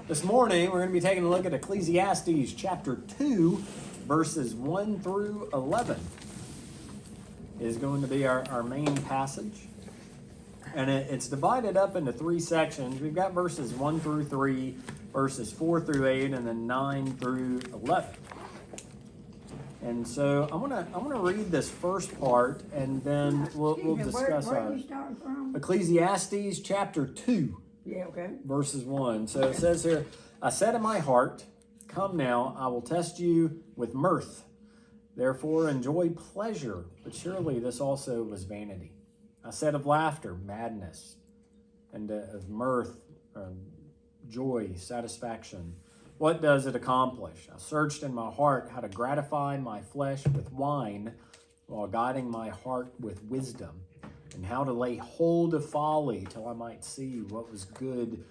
This morning, we're going to be taking a look at Ecclesiastes chapter 2, verses 1 through 11 is going to be our main passage. And it's divided up into three sections. We've got verses 1 through 3, verses 4 through 8, and then 9 through 11. And so I'm gonna read this first part, and then we'll discuss where are you starting from? Ecclesiastes chapter 2. Yeah, okay. Verses 1. So it says here, I said in my heart, come now, I will test you with mirth. Therefore enjoy pleasure. But surely this also was vanity. I said of laughter, madness, and of mirth, joy, satisfaction. What does it accomplish? I searched in my heart how to gratify my flesh with wine while guiding my heart with wisdom, and how to lay hold of folly till I might see what was good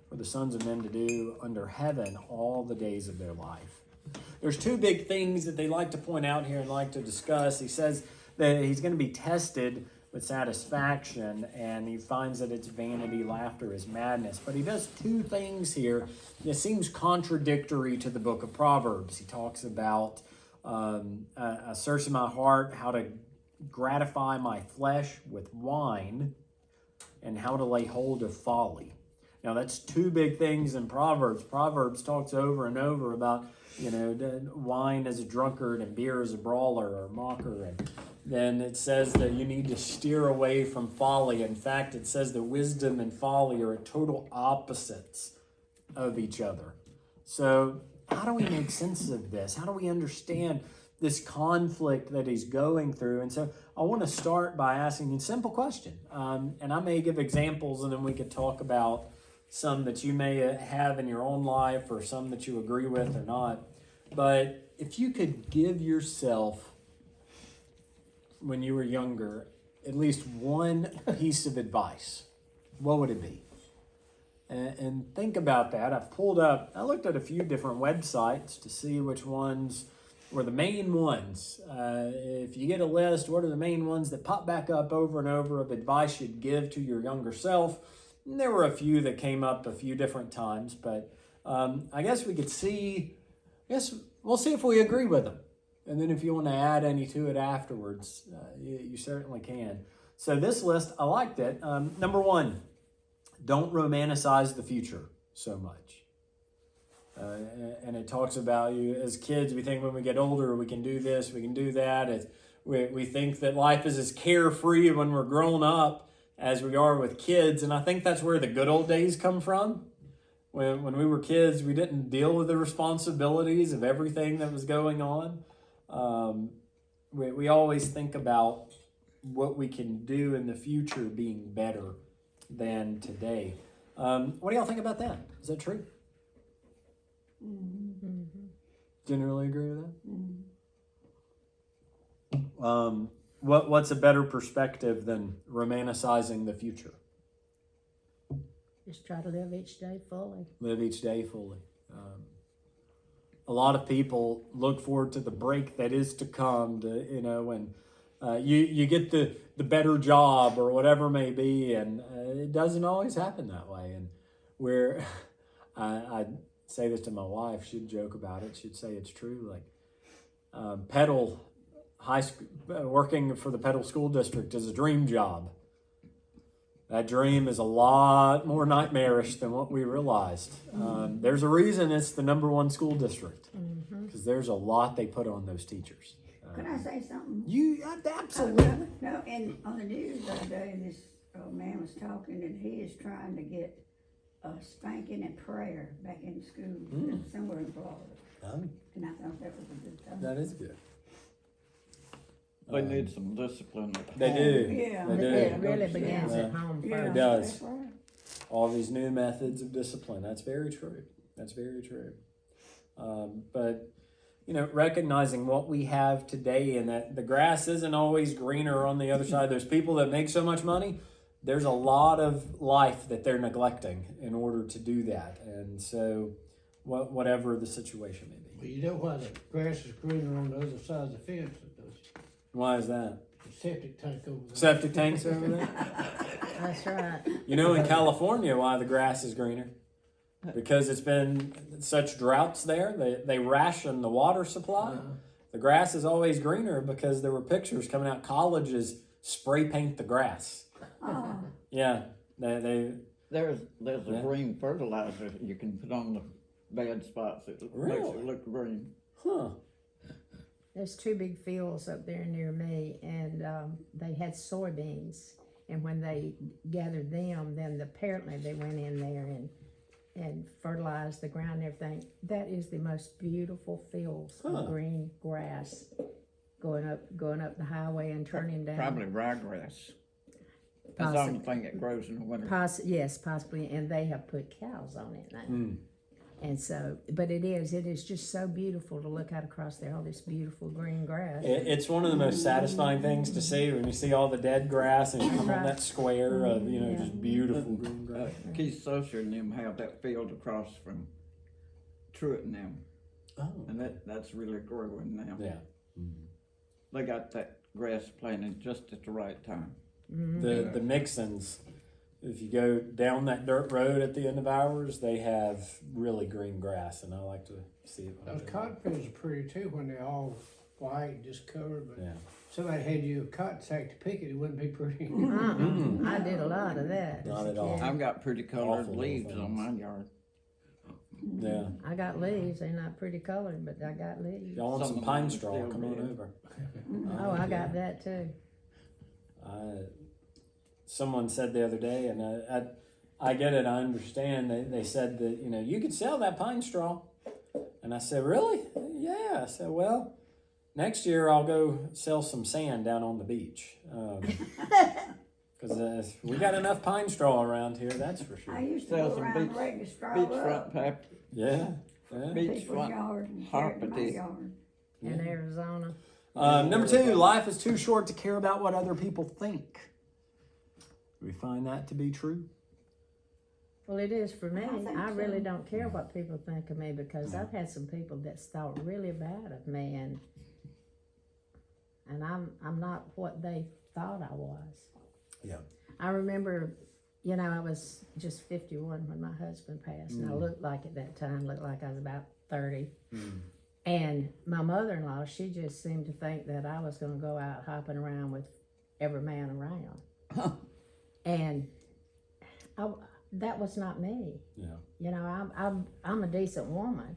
for the sons of men to do under heaven all the days of their life. There's two big things that they like to point out here and like to discuss. He says that he's going to be tested with satisfaction, and he finds that it's vanity, laughter is madness. But he does two things here that seems contradictory to the book of Proverbs. He talks about I search in my heart how to gratify my flesh with wine, and how to lay hold of folly. Now that's two big things in Proverbs. Proverbs talks over and over about, wine as a drunkard and beer as a brawler or mocker. And then it says that you need to steer away from folly. In fact, it says that wisdom and folly are total opposites of each other. So how do we make sense of this? How do we understand this conflict that he's going through? And so I want to start by asking a simple question. And I may give examples, and then we could talk about some that you may have in your own life or some that you agree with or not. But if you could give yourself, when you were younger, at least one piece of advice, what would it be? And think about that. I looked at a few different websites to see which ones were the main ones. If you get a list, what are the main ones that pop back up over and over of advice you'd give to your younger self? And there were a few that came up a few different times, but I guess we'll see if we agree with them. And then if you want to add any to it afterwards, you certainly can. So this list, I liked it. Number 1, don't romanticize the future so much. And it talks about you as kids, we think when we get older, we can do this, we can do that. We think that life is as carefree when we're grown up as we are with kids. And I think that's where the good old days come from. When we were kids, we didn't deal with the responsibilities of everything that was going on. We always think about what we can do in the future being better than today. What do y'all think about that? Is that true? Mm-hmm. Generally agree with that? Mm-hmm. What's a better perspective than romanticizing the future? Just try to live each day fully. Live each day fully. A lot of people look forward to the break that is to come, when you get the better job or whatever it may be, and it doesn't always happen that way. And I say this to my wife, she'd joke about it, she'd say it's true, like Petal High School, working for the Petal School District is a dream job. That dream is a lot more nightmarish than what we realized. There's a reason it's the #1 school district, because there's a lot they put on those teachers. Can I say something? You absolutely. No, and on the news the other day, this man was talking, and he is trying to get spanking and prayer back in school somewhere in Florida. And I thought that was a good thing. That is good. They need some discipline at home. They do. Yeah. They do. It really begins at home first. It does. That's right. All these new methods of discipline. That's very true. That's very true. But, recognizing what we have today, and that the grass isn't always greener on the other side. There's people that make so much money. There's a lot of life that they're neglecting in order to do that. And so whatever the situation may be. Well, you know why the grass is greener on the other side of the fence? Why is that? The septic tank over there. Septic tanks over there? That's right. In California, why the grass is greener? because it's been such droughts there. They ration the water supply. The grass is always greener because there were pictures coming out. Colleges spray paint the grass. Oh, Yeah, they There's a Yeah. green fertilizer you can put on the bad spots. It makes Really? it look green. huh. There's two big fields up there near me, and they had soybeans. And when they gathered them, then apparently they went in there and fertilized the ground and everything. That is the most beautiful fields Huh. of green grass going up the highway and turning down. Probably ryegrass. That's the only thing that grows in the winter. Yes, possibly, and they have put cows on it now. And so, but it is just so beautiful to look out across there, all this beautiful green grass. It's one of the most satisfying things to see when you see all the dead grass and you come on that square of just beautiful green grass. Keith Socher and them have that field across from Truett and them, Oh, and that's really growing now. yeah. They got that grass planted just at the right time. The Nixons, if you go down that dirt road at the end of ours, they have really green grass, and I like to see it. Those cotton fields are pretty too when they're all white, just covered, but Yeah. somebody had you a cotton sack to pick it, it wouldn't be pretty. I did a lot of that. Not as a at all. kid. I've got pretty colored Awful leaves little on my things. yard. Yeah. I got leaves. They're not pretty colored, but I got leaves. Y'all want Some some of pine mine straw? still Come on red. over. Oh, I got that too. Someone said the other day, and I get it. I understand. They said that you could sell that pine straw, and I said, really? Yeah. I said, well, next year I'll go sell some sand down on the beach, because we got enough pine straw around here. That's for I sure. used to Sell go some around beach- breaking straw Beachfront up, pap, Yeah. Yeah. people's beachfront yards and carry it to my harpity. yard. In Arizona. Number 2, life is too short to care about what other people think. We find that to be true. Well, it is for me. I think I really so. don't care what people think of me because I've had some people that's thought really bad of me, and I'm not what they thought I was. Yeah. I remember, I was just 51 when my husband passed, and I looked like at that time, looked like I was about 30. And my mother-in-law, she just seemed to think that I was going to go out hopping around with every man around. And that was not me. Yeah. I'm a decent woman.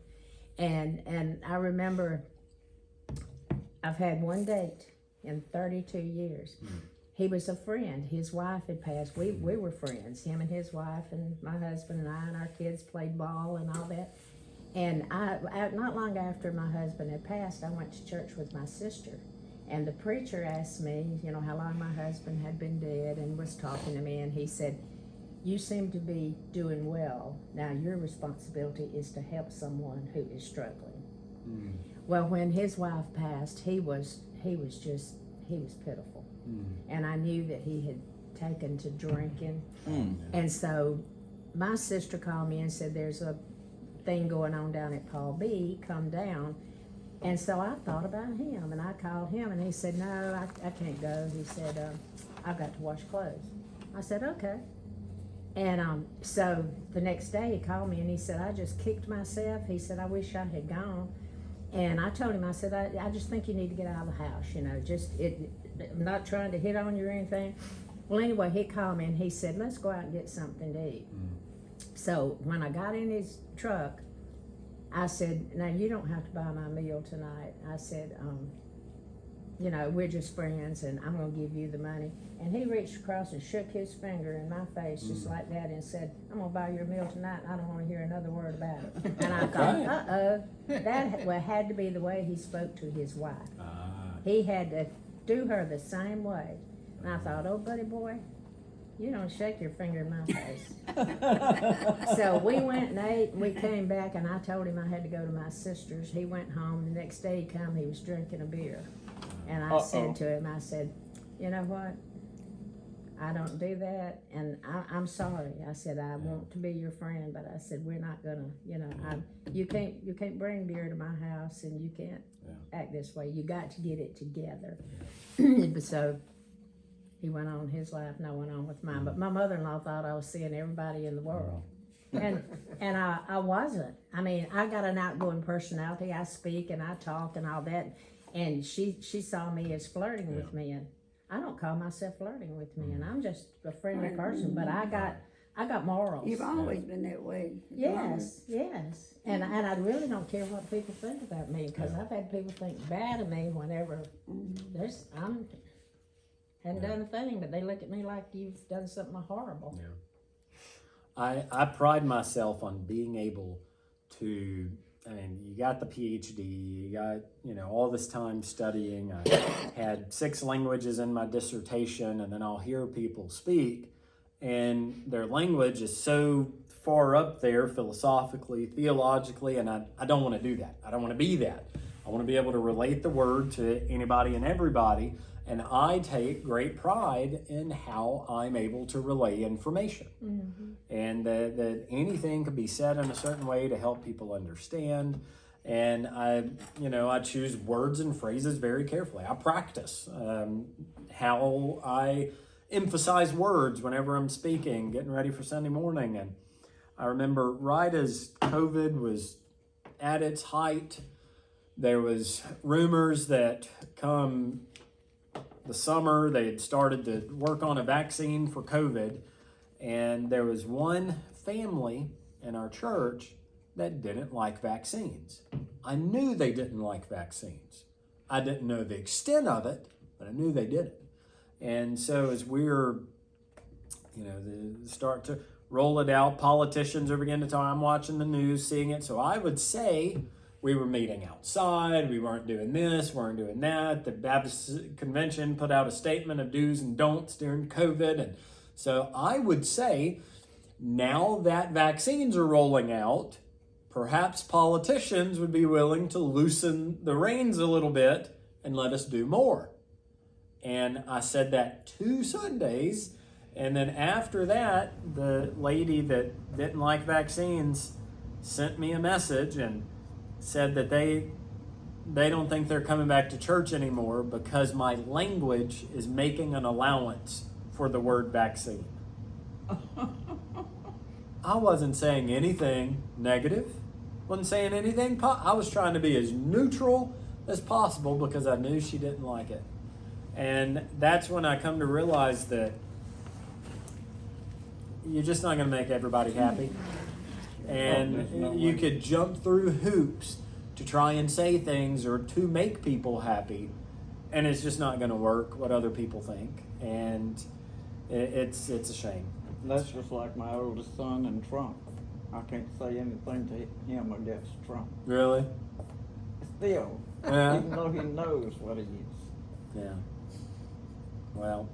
And I remember I've had one date in 32 years. He was a friend. His wife had passed. We were friends, him and his wife and my husband and I, and our kids played ball and all that. And not long after my husband had passed, I went to church with my sister. And the preacher asked me, how long my husband had been dead, and was talking to me, and he said, you seem to be doing well. Now your responsibility is to help someone who is struggling. Well, when his wife passed, he was pitiful. And I knew that he had taken to drinking. And so my sister called me and said, there's a thing going on down at Paul B, come down. And so I thought about him, and I called him, and he said, no, I can't go. He said, I've got to wash clothes. I said, okay. And so the next day he called me, and he said, I just kicked myself. He said, I wish I had gone. And I told him, I said, I just think you need to get out of the house, I'm not trying to hit on you or anything. Well, anyway, he called me, and he said, let's go out and get something to eat. So when I got in his truck, I said, now you don't have to buy my meal tonight. I said, we're just friends and I'm gonna give you the money. And he reached across and shook his finger in my face just like that and said, I'm gonna buy your meal tonight and I don't wanna hear another word about it. And I thought, uh-oh, that had to be the way he spoke to his wife. He had to do her the same way. And I thought, oh, buddy boy, you don't shake your finger in my face. So we went and ate, and we came back, and I told him I had to go to my sister's. He went home. The next day he come, he was drinking a beer. And I said to him, I said, you know what? I don't do that, and I'm sorry. I said, I want to be your friend, but I said, we're not gonna, you can't bring beer to my house, and you can't act this way. You got to get it together. So he went on his life, and I went on with mine. But my mother-in-law thought I was seeing everybody in the world. and I wasn't. I mean, I got an outgoing personality. I speak and I talk and all that. And she saw me as flirting with me, and I don't call myself flirting with me, and I'm just a friendly person. But I got morals. You've always been that way. Yes, yes. And I really don't care what people think about me, because I've had people think bad of me whenever I'm hadn't done a thing, but they look at me like you've done something horrible. Yeah. I pride myself on being able to, I mean, you got the PhD, you got, all this time studying. I had 6 languages in my dissertation, and then I'll hear people speak, and their language is so far up there philosophically, theologically, and I don't want to do that. I don't want to be that. I want to be able to relate the word to anybody and everybody, and I take great pride in how I'm able to relay information. And that anything could be said in a certain way to help people understand. And I choose words and phrases very carefully. I practice how I emphasize words whenever I'm speaking, getting ready for Sunday morning. And I remember right as COVID was at its height, there was rumors that come the summer they had started to work on a vaccine for COVID, and there was one family in our church that didn't like vaccines. I knew they didn't like vaccines. I didn't know the extent of it, but I knew they didn't. And so as we're, start to roll it out, politicians are beginning to talk. I'm watching the news, seeing it. So I would say we were meeting outside. We weren't doing this, weren't doing that. The Baptist Convention put out a statement of do's and don'ts during COVID. And so I would say now that vaccines are rolling out, perhaps politicians would be willing to loosen the reins a little bit and let us do more. And I said that 2 Sundays. And then after that, the lady that didn't like vaccines sent me a message and said that they don't think they're coming back to church anymore because my language is making an allowance for the word vaccine. I wasn't saying anything negative, wasn't saying anything. I was trying to be as neutral as possible because I knew she didn't like it. And that's when I come to realize that you're just not going to make everybody happy. And you could jump through hoops to try and say things or to make people happy, and it's just not going to work what other people think. And it's a shame. That's just like my oldest son and Trump. I can't say anything to him against Trump. Really? Still, Yeah. even though he knows what he is. Yeah. Well,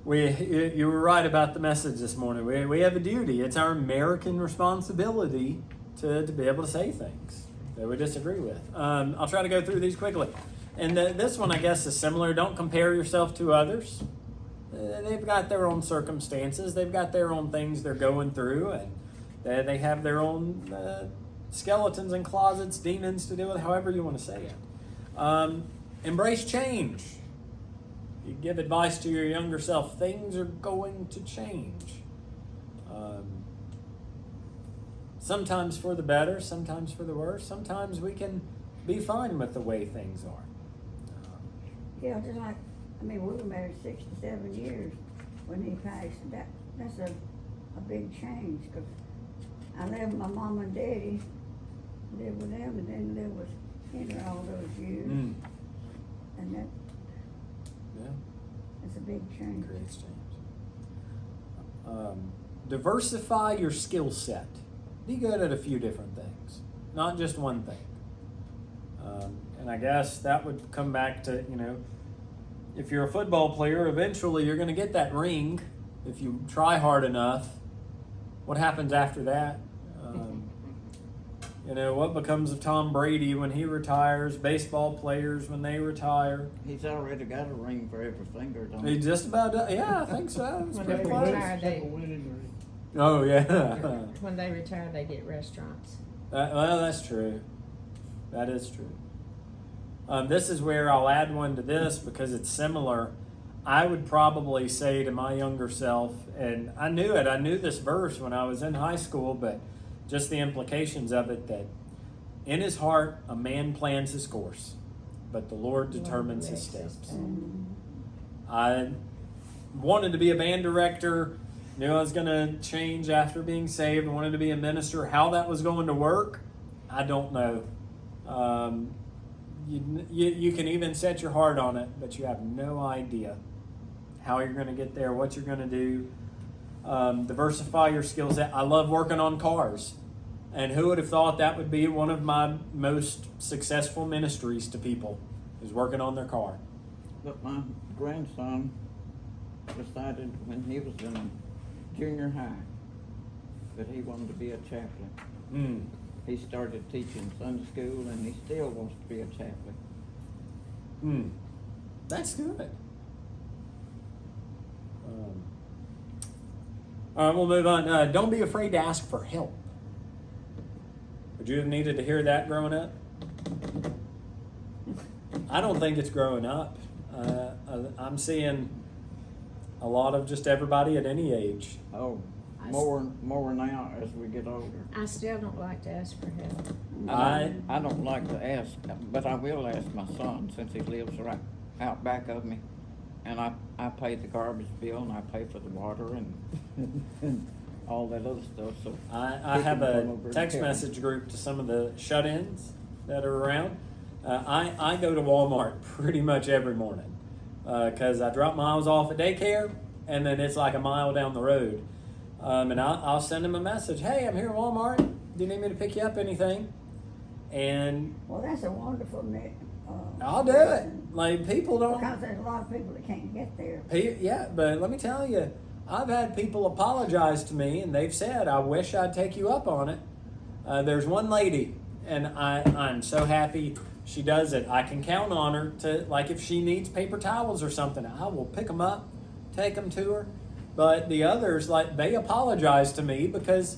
you were right about the message this morning. We have a duty. It's our American responsibility to be able to say things that we disagree with. I'll try to go through these quickly. And this one, I guess, is similar. Don't compare yourself to others. They've got their own circumstances. They've got their own things they're going through. And they have their own skeletons in closets, demons to deal with, however you want to say it. Embrace change. You give advice to your younger self. Things are going to change. Sometimes for the better, sometimes for the worse. Sometimes we can be fine with the way things are. Yeah, just like, we were married 67 years when he passed. That's a big change, because I lived with my mom and daddy, lived with them, and then lived with Henry all those years. And that's a big change. Creates change. Diversify your skill set. Be good at a few different things, not just one thing. And I guess that would come back to, if you're a football player, eventually you're going to get that ring if you try hard enough. What happens after that? What becomes of Tom Brady when he retires? Baseball players when they retire? He's already got a ring for every finger, don't he? He just about does. Yeah, I think so. It's When pretty they close. retire, Oh, yeah. when they retire, they get restaurants. Well, that's true. That is true. This is where I'll add one to this because it's similar. I would probably say to my younger self, and I knew it, I knew this verse when I was in high school, but just the implications of it, that in his heart a man plans his course, but the Lord determines his steps. I wanted to be a band director, knew I was going to change after being saved, wanted to be a minister. How that was going to work, I don't know. You can even set your heart on it, but you have no idea how you're going to get there, what you're going to do. Diversify your skill set. I love working on cars. And who would have thought that would be one of my most successful ministries to people, is working on their car. But my grandson decided when he was in junior high that he wanted to be a chaplain. He started teaching Sunday school, and he still wants to be a chaplain. That's good. All right, we'll move on. Don't be afraid to ask for help. Would you have needed to hear that growing up? I don't think it's growing up. I'm seeing a lot of just everybody at any age. Oh, more now as we get older. I still don't like to ask for help. I don't like to ask, but I will ask my son, since he lives right out back of me. And I pay the garbage bill, and I pay for the water and all that other stuff. So I have a text message group to some of the shut-ins that are around. I go to Walmart pretty much every morning because I drop Miles off at daycare, and then it's like a mile down the road. And I'll send him a message. Hey, I'm here at Walmart. Do you need me to pick you up anything? And Well, that's a wonderful I'll do it. Like, people don't. because there's a lot of people that can't get there. Yeah, but let me tell you, I've had people apologize to me, and they've said, I wish I'd take you up on it. There's one lady, and I'm so happy she does it. I can count on her to, like, if she needs paper towels or something, I will pick them up, take them to her. But the others, like, they apologize to me because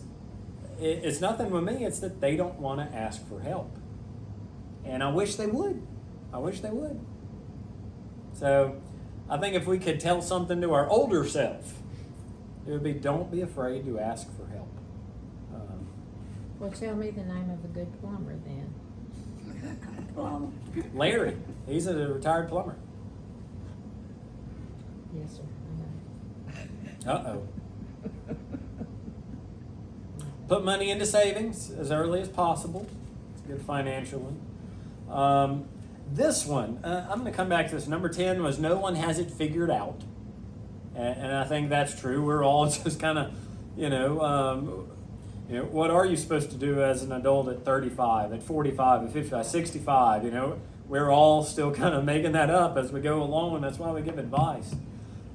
it's nothing with me. It's that they don't want to ask for help. And I wish they would. I wish they would. So I think if we could tell something to our older self, it would be, don't be afraid to ask for help. Well, tell me the name of a good plumber then. Larry, he's a retired plumber. Yes, sir. Uh-oh. Put money into savings as early as possible. It's a good financial one. This one, I'm going to come back to this. Number 10 was no one has it figured out. And I think that's true. We're all just kind of, what are you supposed to do as an adult at 35, at 45, at 55, 65? We're all still kind of making that up as we go along, and that's why we give advice.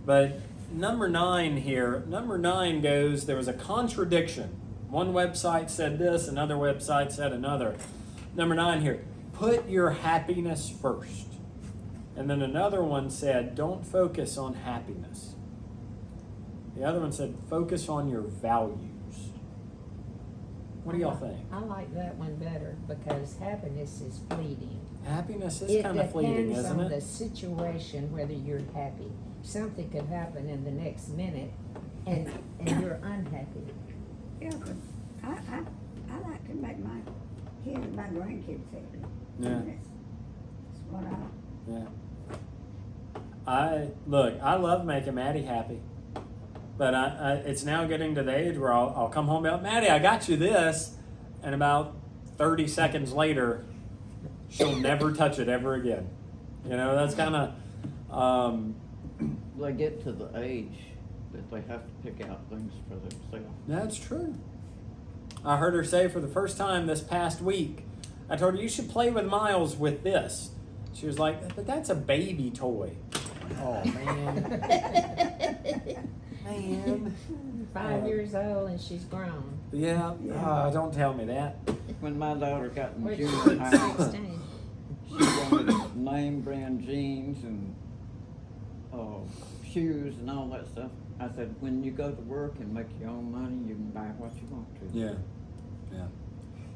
But number 9 here, number 9 goes, there was a contradiction. One website said this, another website said another. Number 9 here, put your happiness first. And then another one said, don't focus on happiness. The other one said, focus on your values. What do y'all think? I like that one better because happiness is fleeting. Happiness is kind of fleeting, isn't It depends on it? the situation whether you're happy. Something could happen in the next minute and you're unhappy. Yeah, but I like to make my kids and my grandkids happy. Yeah. That's what Yeah. I love making Maddie happy. But it's now getting to the age where I'll come home about, Maddie, I got you this. And about 30 seconds later, she'll never touch it ever again. That's kind of... They get to the age that they have to pick out things for themselves. That's true. I heard her say for the first time this past week, I told her, you should play with Miles with this. She was like, but that's a baby toy. Oh, man. Man. 5 years old and she's grown. Yeah. Don't tell me that. When my daughter got in Which junior high, 16. she wanted name brand jeans and shoes and all that stuff. I said, when you go to work and make your own money, you can buy what you want to. Yeah. Yeah.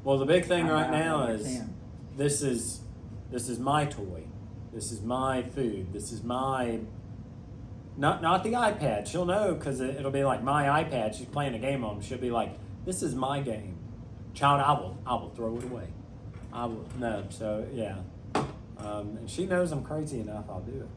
Well, the big thing right now is 10. this is my toy. This is my food. This is my Not the iPad. She'll know because it'll be like my iPad. She's playing a game on. She'll be like, "This is my game, child. I will throw it away. I will no." So yeah, and she knows I'm crazy enough. I'll do it.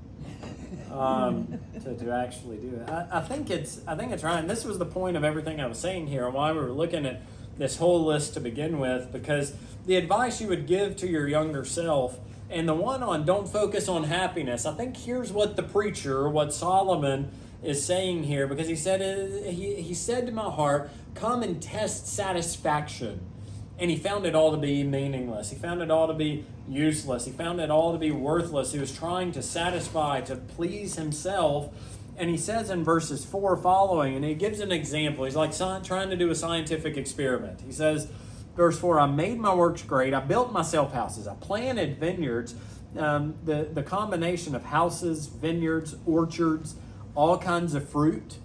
To actually do it. I think it's right. And this was the point of everything I was saying here, and why we were looking at this whole list to begin with, because the advice you would give to your younger self. And the one on don't focus on happiness, I think here's what the preacher, what Solomon is saying here, because he said to my heart, come and test satisfaction. And he found it all to be meaningless. He found it all to be useless. He found it all to be worthless. He was trying to satisfy, to please himself. And he says in verses 4 following, and he gives an example. He's like trying to do a scientific experiment. He says, Verse 4, I made my works great. I built myself houses. I planted vineyards. The combination of houses, vineyards, orchards, all kinds of fruit.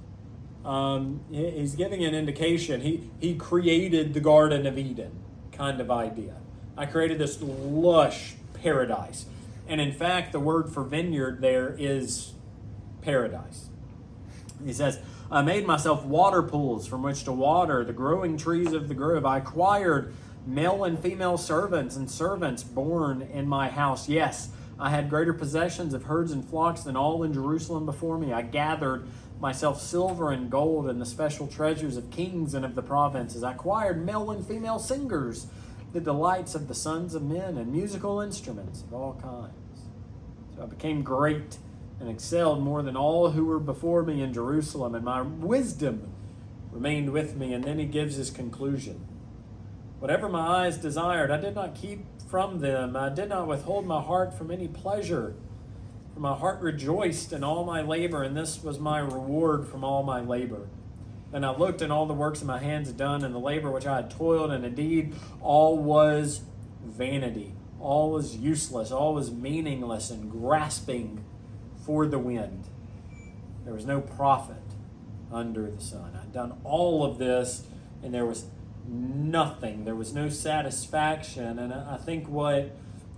He's giving an indication. He created the Garden of Eden kind of idea. I created this lush paradise. And in fact, the word for vineyard there is paradise. He says, I made myself water pools from which to water the growing trees of the grove. I acquired male and female servants and servants born in my house. Yes, I had greater possessions of herds and flocks than all in Jerusalem before me. I gathered myself silver and gold and the special treasures of kings and of the provinces. I acquired male and female singers, the delights of the sons of men, and musical instruments of all kinds. So I became great and excelled more than all who were before me in Jerusalem, and my wisdom remained with me. And then he gives his conclusion. Whatever my eyes desired, I did not keep from them. I did not withhold my heart from any pleasure. For my heart rejoiced in all my labor, and this was my reward from all my labor. Then I looked, and all the works of my hands had done, and the labor which I had toiled, and indeed all was vanity. All was useless. All was meaningless and grasping for the wind. There was no profit under the sun. I'd done all of this, and there was nothing. There was no satisfaction. And I think what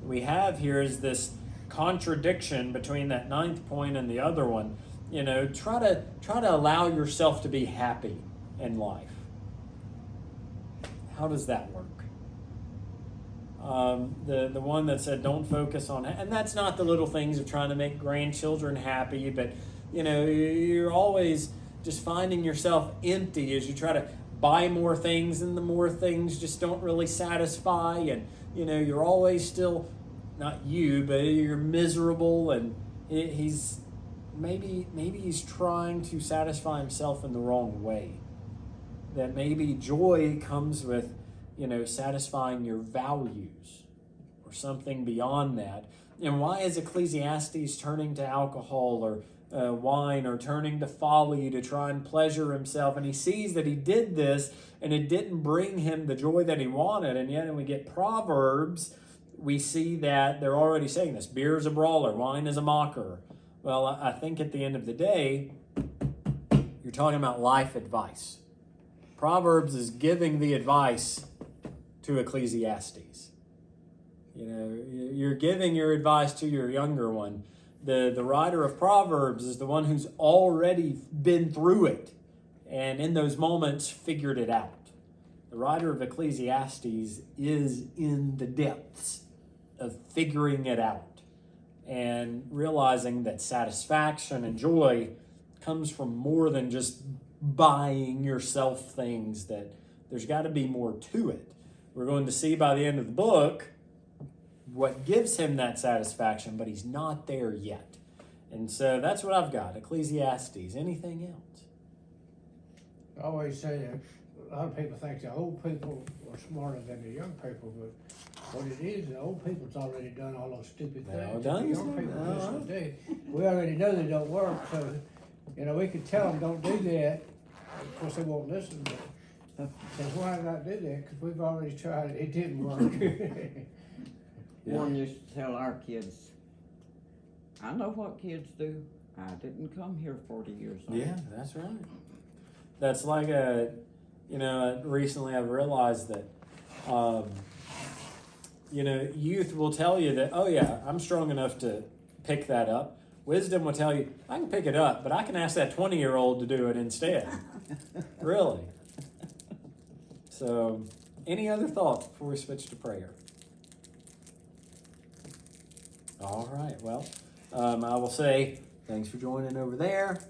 we have here is this contradiction between that 9th point and the other one. You know, try to allow yourself to be happy in life. How does that work? The one that said don't focus on, and that's not the little things of trying to make grandchildren happy, but you know, you're always just finding yourself empty as you try to buy more things, and the more things just don't really satisfy, and you know, you're always still, not you, but you're miserable, and he's maybe he's trying to satisfy himself in the wrong way. That maybe joy comes with, you know, satisfying your values or something beyond that. And why is Ecclesiastes turning to alcohol or wine or turning to folly to try and pleasure himself? And he sees that he did this and it didn't bring him the joy that he wanted. And yet when we get Proverbs, we see that they're already saying this. Beer is a brawler, wine is a mocker. Well, I think at the end of the day, you're talking about life advice. Proverbs is giving the advice to Ecclesiastes. You know, you're giving your advice to your younger one. The writer of Proverbs is the one who's already been through it and in those moments figured it out. The writer of Ecclesiastes is in the depths of figuring it out and realizing that satisfaction and joy comes from more than just buying yourself things, that there's got to be more to it. We're going to see by the end of the book what gives him that satisfaction, but he's not there yet. And so that's what I've got. Ecclesiastes. Anything else? I always say that a lot of people think the old people are smarter than the young people, but what it is, the old people's already done all those stupid They're all things. done, The young people just do. We already know they don't work, so, you know, we could tell them don't do that. Of course, they won't listen, but says, why not do that? Because we've already tried it. It didn't work. Warren used to tell our kids, I know what kids do. I didn't come here 40 years old. Yeah, that's right. That's like recently I've realized that, youth will tell you that, oh yeah, I'm strong enough to pick that up. Wisdom will tell you, I can pick it up, but I can ask that 20-year-old to do it instead. Really. So, any other thoughts before we switch to prayer? All right, well, I will say thanks for joining over there.